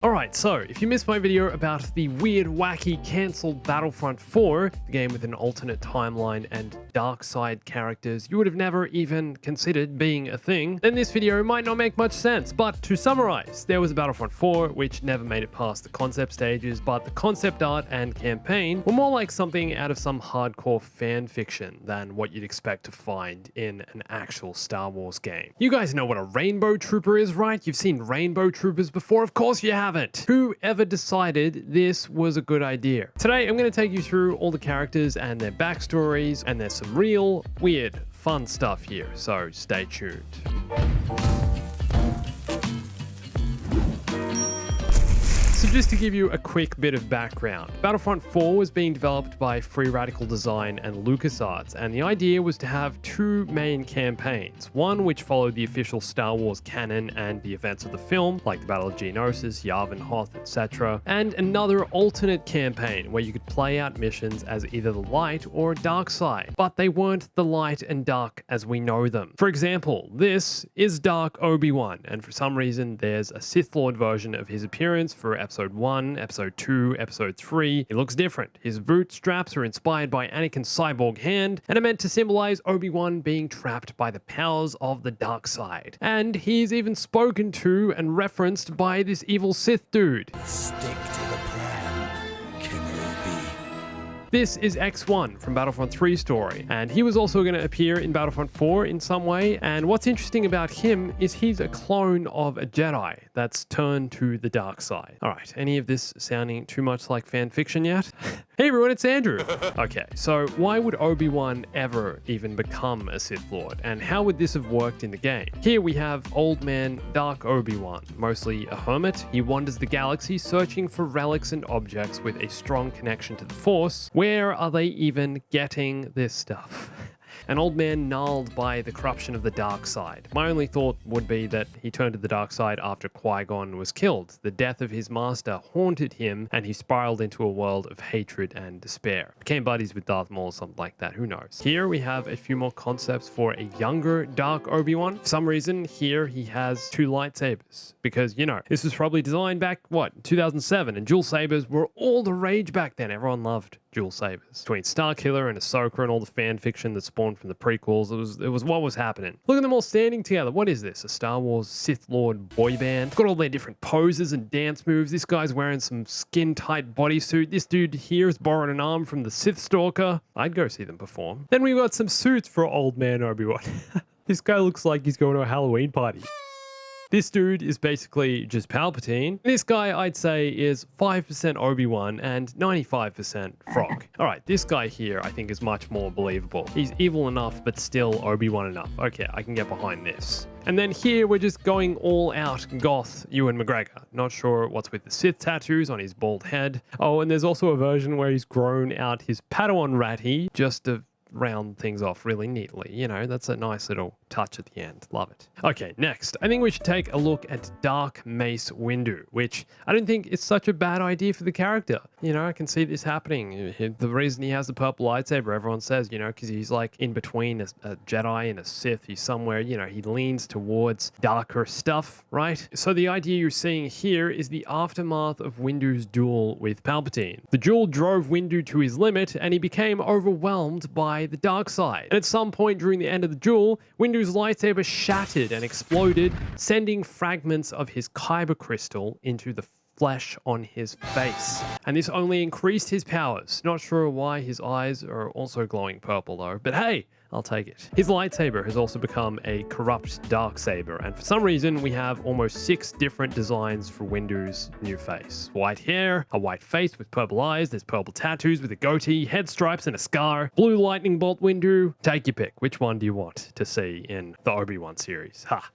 Alright, so if you missed my video about the weird, wacky, cancelled Battlefront 4, the game with an alternate timeline and dark side characters you would have never even considered being a thing, then this video might not make much sense. But to summarize, there was a Battlefront 4 which never made it past the concept stages, but the concept art and campaign were more like something out of some hardcore fan fiction than what you'd expect to find in an actual Star Wars game. You guys know what a Rainbow Trooper is, right? You've seen Rainbow Troopers before, of course you haven't. Whoever decided this was a good idea? Today I'm going to take you through all the characters and their backstories, and there's some real, weird, fun stuff here, so stay tuned. So just to give you a quick bit of background, Battlefront 4 was being developed by Free Radical Design and LucasArts, and the idea was to have two main campaigns. One which followed the official Star Wars canon and the events of the film, like the Battle of Geonosis, Yavin Hoth, etc. And another alternate campaign where you could play out missions as either the light or dark side. But they weren't the light and dark as we know them. For example, this is Dark Obi-Wan, and for some reason there's a Sith Lord version of his appearance for Episode 1, Episode 2, Episode 3. He looks different. His bootstraps are inspired by Anakin's cyborg hand and are meant to symbolize Obi-Wan being trapped by the powers of the dark side. And he's even spoken to and referenced by this evil Sith dude. Stick to the plan, Kenobi. This is X1 from Battlefront 3 story, and he was also going to appear in Battlefront 4 in some way, and what's interesting about him is he's a clone of a Jedi that's turned to the dark side. Alright, any of this sounding too much like fan fiction yet? Hey everyone, it's Andrew! Okay, so why would Obi-Wan ever even become a Sith Lord, and how would this have worked in the game? Here we have old man Dark Obi-Wan, mostly a hermit. He wanders the galaxy searching for relics and objects with a strong connection to the Force. Where are they even getting this stuff? An old man gnarled by the corruption of the dark side. My only thought would be that he turned to the dark side after Qui-Gon was killed. The death of his master haunted him, and he spiraled into a world of hatred and despair. Became buddies with Darth Maul or something like that, who knows. Here we have a few more concepts for a younger Dark Obi-Wan. For some reason, here he has two lightsabers. Because, you know, this was probably designed back, 2007, and dual sabers were all the rage back then. Everyone loved dual sabers. Between Starkiller and Ahsoka and all the fan fiction that spawned from the prequels, it was what was happening. Look at them all standing together. What is this? A Star Wars Sith Lord boy band? Got all their different poses and dance moves. This guy's wearing some skin-tight bodysuit. This dude here has borrowed an arm from the Sith Stalker. I'd go see them perform. Then we've got some suits for old man Obi-Wan. This guy looks like he's going to a Halloween party. This dude is basically just Palpatine. This guy, I'd say, is 5% Obi-Wan and 95% Frog. Alright, this guy here, I think, is much more believable. He's evil enough, but still Obi-Wan enough. Okay, I can get behind this. And then here, we're just going all out goth Ewan McGregor. Not sure what's with the Sith tattoos on his bald head. Oh, and there's also a version where he's grown out his Padawan ratty just to round things off really neatly. You know, that's a nice little touch at the end. Love it. Okay, next, I think we should take a look at Dark Mace Windu, which I don't think is such a bad idea for the character. You know, I can see this happening. The reason he has the purple lightsaber, everyone says, you know, because he's like in between a Jedi and a Sith. He's somewhere, you know, he leans towards darker stuff, right? So the idea you're seeing here is the aftermath of Windu's duel with Palpatine. The duel drove Windu to his limit, and he became overwhelmed by the dark side. And at some point during the end of the duel, Windu's lightsaber shattered and exploded, sending fragments of his kyber crystal into the flesh on his face. And this only increased his powers. Not sure why his eyes are also glowing purple though, but hey, I'll take it. His lightsaber has also become a corrupt dark saber, and for some reason we have almost 6 different designs for Windu's new face. White hair, a white face with purple eyes, there's purple tattoos with a goatee, head stripes and a scar, blue lightning bolt Windu. Take your pick. Which one do you want to see in the Obi-Wan series? Ha!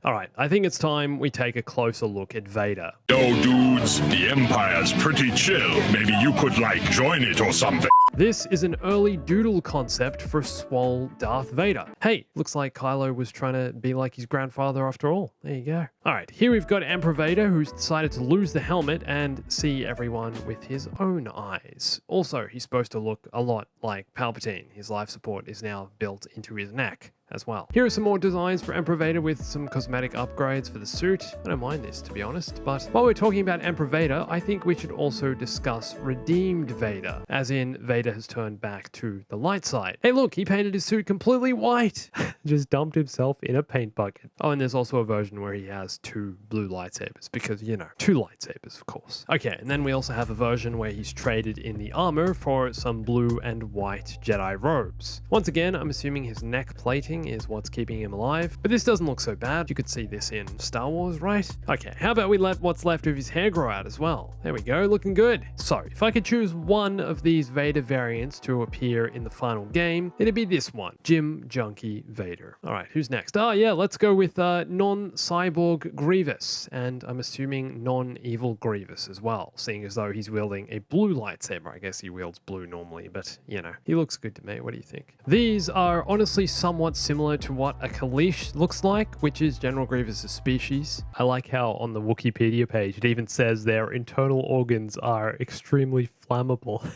Alright, I think it's time we take a closer look at Vader. Yo, dudes, the Empire's pretty chill. Maybe you could, join it or something. This is an early doodle concept for swole Darth Vader. Hey, looks like Kylo was trying to be like his grandfather after all. There you go. Alright, here we've got Emperor Vader, who's decided to lose the helmet and see everyone with his own eyes. Also, he's supposed to look a lot like Palpatine. His life support is now built into his neck as well. Here are some more designs for Emperor Vader with some cosmetic cosmetic upgrades for the suit. I don't mind this, to be honest, but while we're talking about Emperor Vader, I think we should also discuss Redeemed Vader, as in Vader has turned back to the light side. Hey look, he painted his suit completely white. Just dumped himself in a paint bucket. Oh, and there's also a version where he has 2 blue lightsabers, because, you know, 2 lightsabers, of course. Okay, and then we also have a version where he's traded in the armor for some blue and white Jedi robes. Once again, I'm assuming his neck plating is what's keeping him alive, but this doesn't look so bad. You could see this in Star Wars, right? Okay, how about we let what's left of his hair grow out as well? There we go, looking good. So, if I could choose one of these Vader variants to appear in the final game, it'd be this one, Jim Junkie Vader. All right, who's next? Oh yeah, let's go with non-cyborg Grievous, and I'm assuming non-evil Grievous as well, seeing as though he's wielding a blue lightsaber. I guess he wields blue normally, but you know, he looks good to me. What do you think? These are honestly somewhat similar to what a Kalish looks like, which is General Grievous' species. I like how on the Wikipedia page it even says their internal organs are extremely flammable.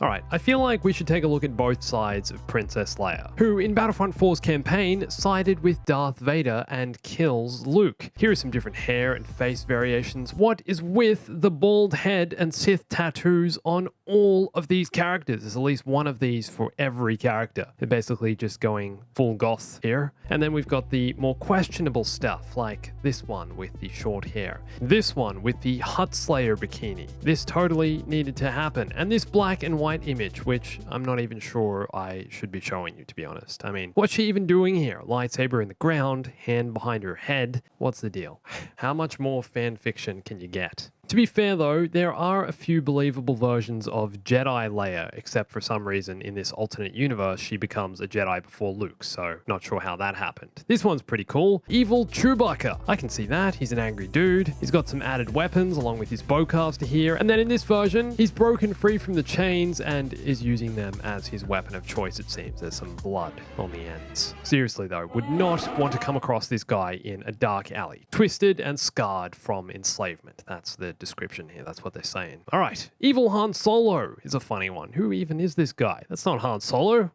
Alright, I feel like we should take a look at both sides of Princess Leia, who in Battlefront 4's campaign sided with Darth Vader and kills Luke. Here are some different hair and face variations. What is with the bald head and Sith tattoos on all of these characters? There's at least one of these for every character. They're basically just going full goth here. And then we've got the more questionable stuff, like this one with the short hair, this one with the Hutt Slayer bikini. This totally needed to happen. And this black and white image, which I'm not even sure I should be showing you, to be honest. I mean, what's she even doing here? Lightsaber in the ground, hand behind her head. What's the deal? How much more fan fiction can you get? To be fair though, there are a few believable versions of Jedi Leia, except for some reason in this alternate universe she becomes a Jedi before Luke, so not sure how that happened. This one's pretty cool. Evil Chewbacca. I can see that. He's an angry dude. He's got some added weapons along with his bowcaster here, and then in this version, he's broken free from the chains and is using them as his weapon of choice, it seems. There's some blood on the ends. Seriously though, would not want to come across this guy in a dark alley. Twisted and scarred from enslavement. That's the description here. That's what they're saying. All right. Evil Han Solo is a funny one. Who even is this guy? That's not Han Solo.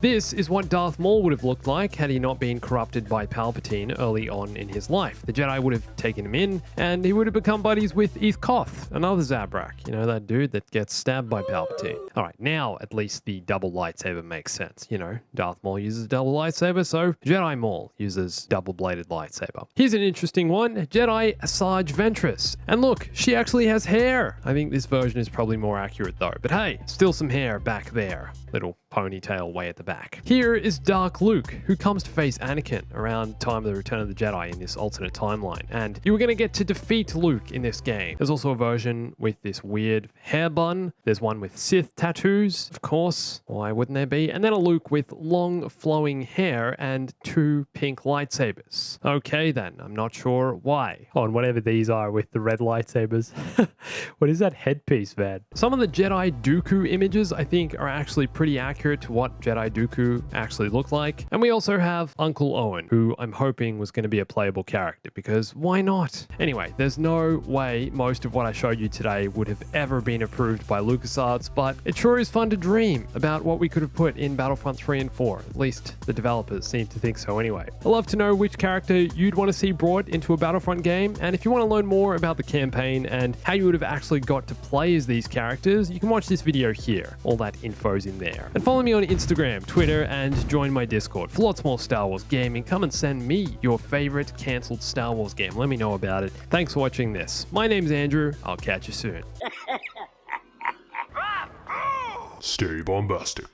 This is what Darth Maul would have looked like had he not been corrupted by Palpatine early on in his life. The Jedi would have taken him in, and he would have become buddies with Eth Koth, another Zabrak. You know, that dude that gets stabbed by Palpatine. All right, now at least the double lightsaber makes sense. You know, Darth Maul uses double lightsaber, so Jedi Maul uses double-bladed lightsaber. Here's an interesting one, Jedi Asajj Ventress. And look, she actually has hair. I think this version is probably more accurate though, but hey, still some hair back there. Little ponytail way at the back. Here is Dark Luke, who comes to face Anakin around time of the Return of the Jedi in this alternate timeline, and you were going to get to defeat Luke in this game. There's also a version with this weird hair bun. There's one with Sith tattoos, of course. Why wouldn't there be? And then a Luke with long flowing hair and 2 pink lightsabers. Okay then, I'm not sure why. Oh, and whatever these are with the red lightsabers. What is that headpiece, man? Some of the Jedi Dooku images I think are actually pretty accurate to what Jedi Dooku actually look like. And we also have Uncle Owen, who I'm hoping was going to be a playable character, because why not? Anyway, there's no way most of what I showed you today would have ever been approved by LucasArts, but it sure is fun to dream about what we could have put in Battlefront 3 and 4. At least the developers seem to think so anyway. I'd love to know which character you'd want to see brought into a Battlefront game, and if you want to learn more about the campaign and how you would have actually got to play as these characters, you can watch this video here. All that info's in there. And follow me on Instagram, Twitter, and join my Discord for lots more Star Wars gaming. Come and send me your favorite cancelled Star Wars game. Let me know about it. Thanks for watching this. My name's Andrew. I'll catch you soon. Stay bombastic.